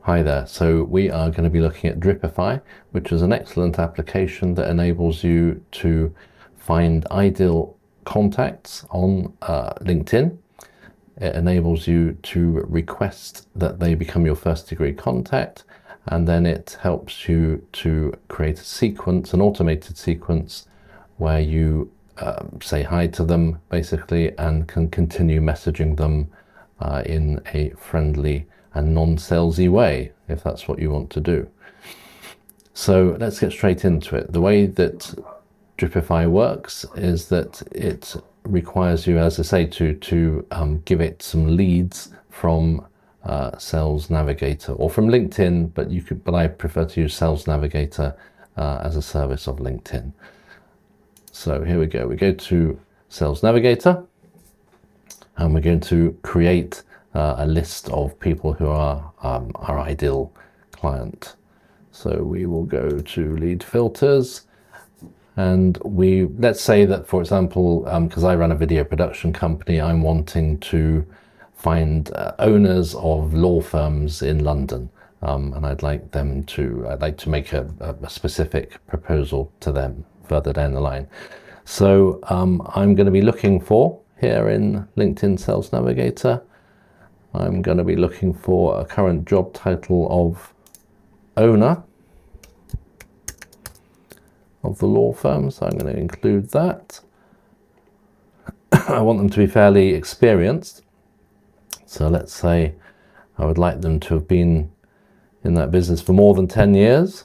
Hi there. So we are going to be looking at Dripify, which is an excellent application that enables you to find ideal contacts on LinkedIn. It enables you to request that they become your first degree contact, and then it helps you to create a sequence, an automated sequence, where you say hi to them basically and can continue messaging them in a friendly and non-salesy way, if that's what you want to do. So let's get straight into it. The way that Dripify works is that it requires you, as I say, to give it some leads from Sales Navigator or from LinkedIn, but I prefer to use Sales Navigator as a service of LinkedIn. So here we go. We go to Sales Navigator, and we're going to create a list of people who are our ideal client. So we will go to lead filters, and let's say that, for example, because I run a video production company, I'm wanting to find owners of law firms in London, and I'd like to make a specific proposal to them further down the line. So I'm going to be looking for, here in LinkedIn Sales Navigator, I'm going to be looking for a current job title of owner of the law firm, so I'm going to include that. I want them to be fairly experienced, so let's say I would like them to have been in that business for more than 10 years.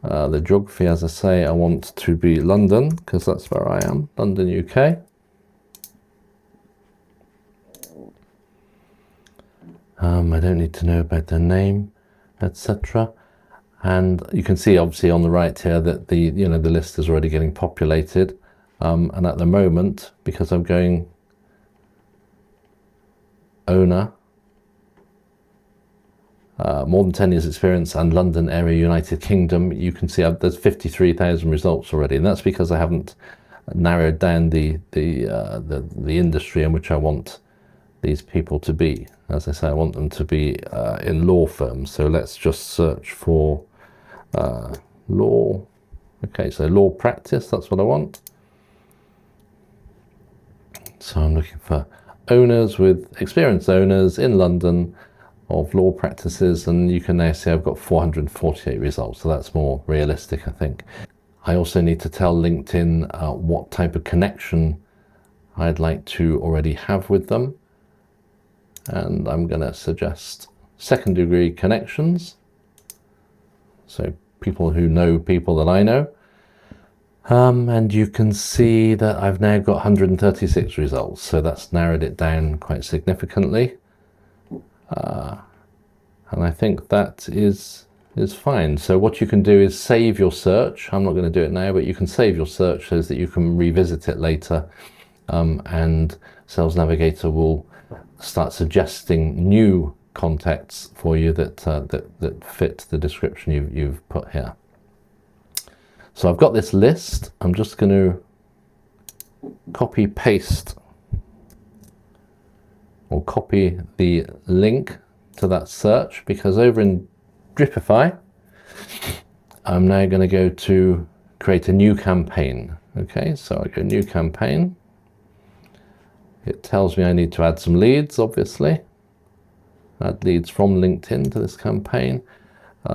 The geography, as I say, I want to be London, because that's where I am, London, UK. I don't need to know about their name, etc. And you can see, obviously, on the right here that the list is already getting populated. And at the moment, because I'm going owner, more than 10 years experience and London area, United Kingdom, you can see there's 53,000 results already, and that's because I haven't narrowed down the industry in which I want these people to be. As I say, I want them to be in law firms, so let's just search for law. Okay, so law practice, that's what I want. So I'm looking for experienced owners in London of law practices, and you can now see I've got 448 results, so that's more realistic, I think. I also need to tell LinkedIn what type of connection I'd like to already have with them, and I'm going to suggest second degree connections, so people who know people that I know. And you can see that I've now got 136 results, so that's narrowed it down quite significantly. And I think that is fine. So what you can do is save your search. I'm not going to do it now, but you can save your search so that you can revisit it later, and Sales Navigator will start suggesting new contacts for you that fit the description you've put here. So I've got this list. I'm just going to copy paste or copy the link to that search, because over in Dripify I'm now going to go to create a new campaign. Okay, so I go new campaign. It tells me I need to add some leads, obviously. Add leads from LinkedIn to this campaign.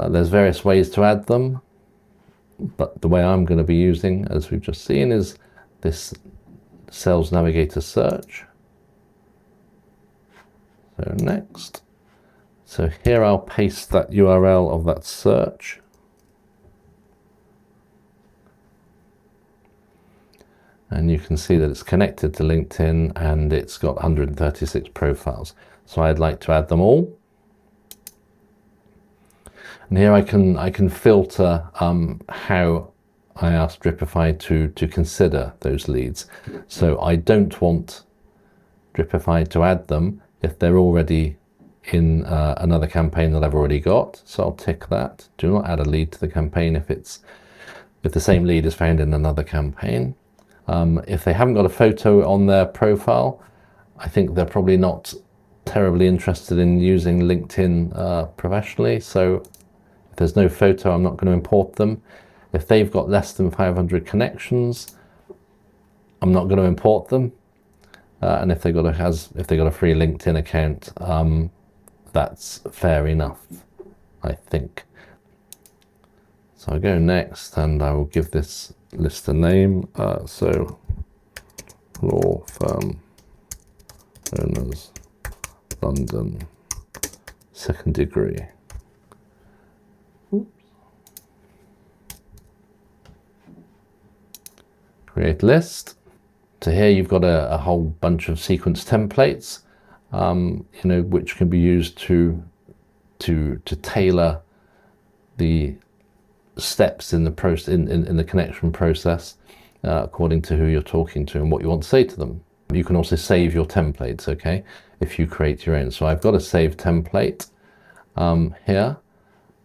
There's various ways to add them, but the way I'm going to be using, as we've just seen, is this Sales Navigator search. So next. So here I'll paste that URL of that search. And you can see that it's connected to LinkedIn and it's got 136 profiles. So I'd like to add them all. And here I can filter how I ask Dripify to consider those leads. So I don't want Dripify to add them if they're already in another campaign that I've already got. So I'll tick that. Do not add a lead to the campaign if the same lead is found in another campaign. If they haven't got a photo on their profile, I think they're probably not terribly interested in using LinkedIn professionally, so if there's no photo, I'm not going to import them. If they've got less than 500 connections, I'm not going to import them. And if they got a free LinkedIn account, that's fair enough, I think. So I go next, and I will give this list a name. So law firm owners, London, second degree. Oops. Create list. So here you've got a whole bunch of sequence templates, which can be used to tailor the steps in the process, in the connection process, according to who you're talking to and what you want to say to them. You can also save your templates, okay, if you create your own. So I've got a save template here,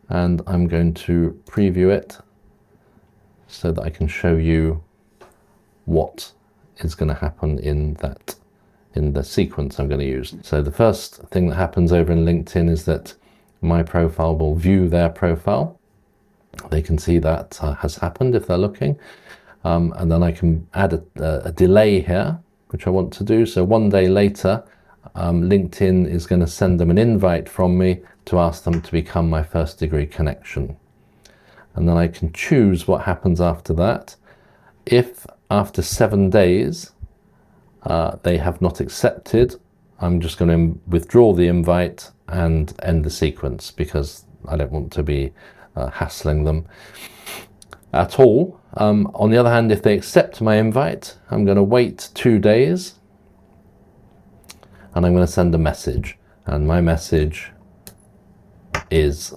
and I'm going to preview it so that I can show you what is going to happen in the sequence I'm going to use. So the first thing that happens over in LinkedIn is that my profile will view their profile. They can see that has happened if they're looking, and then I can add a delay here, which I want to do. So 1 day later, LinkedIn is going to send them an invite from me to ask them to become my first degree connection, and then I can choose what happens after that. If after 7 days they have not accepted, I'm just going to withdraw the invite and end the sequence, because I don't want to be hassling them at all. On the other hand, if they accept my invite, I'm going to wait 2 days, and I'm going to send a message, and my message is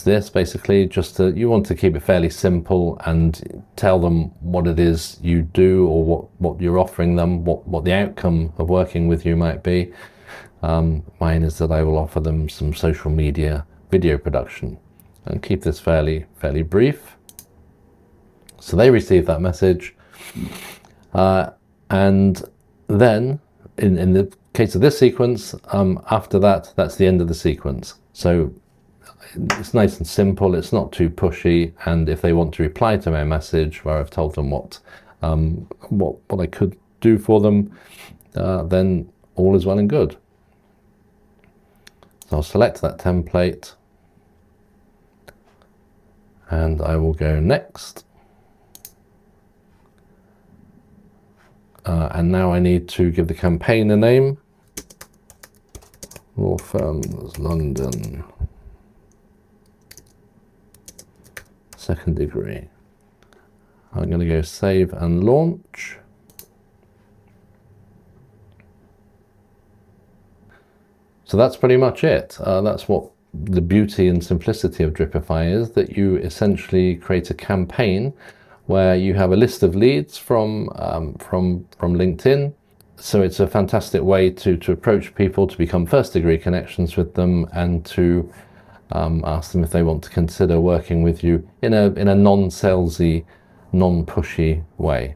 this, basically just you want to keep it fairly simple and tell them what it is you do, or what you're offering them, what the outcome of working with you might be. Mine is that I will offer them some social media video production, and keep this fairly brief. So they receive that message, and then in the case of this sequence, after that, that's the end of the sequence. So it's nice and simple, it's not too pushy, and if they want to reply to my message where I've told them what I could do for them, then all is well and good. So I'll select that template, and I will go next. And now I need to give the campaign a name. Law firms, London, second degree. I'm going to go save and launch. So that's pretty much it. That's what the beauty and simplicity of Dripify is, that you essentially create a campaign where you have a list of leads from LinkedIn. So it's a fantastic way to approach people, to become first degree connections with them, and to ask them if they want to consider working with you in a non-salesy, non-pushy way.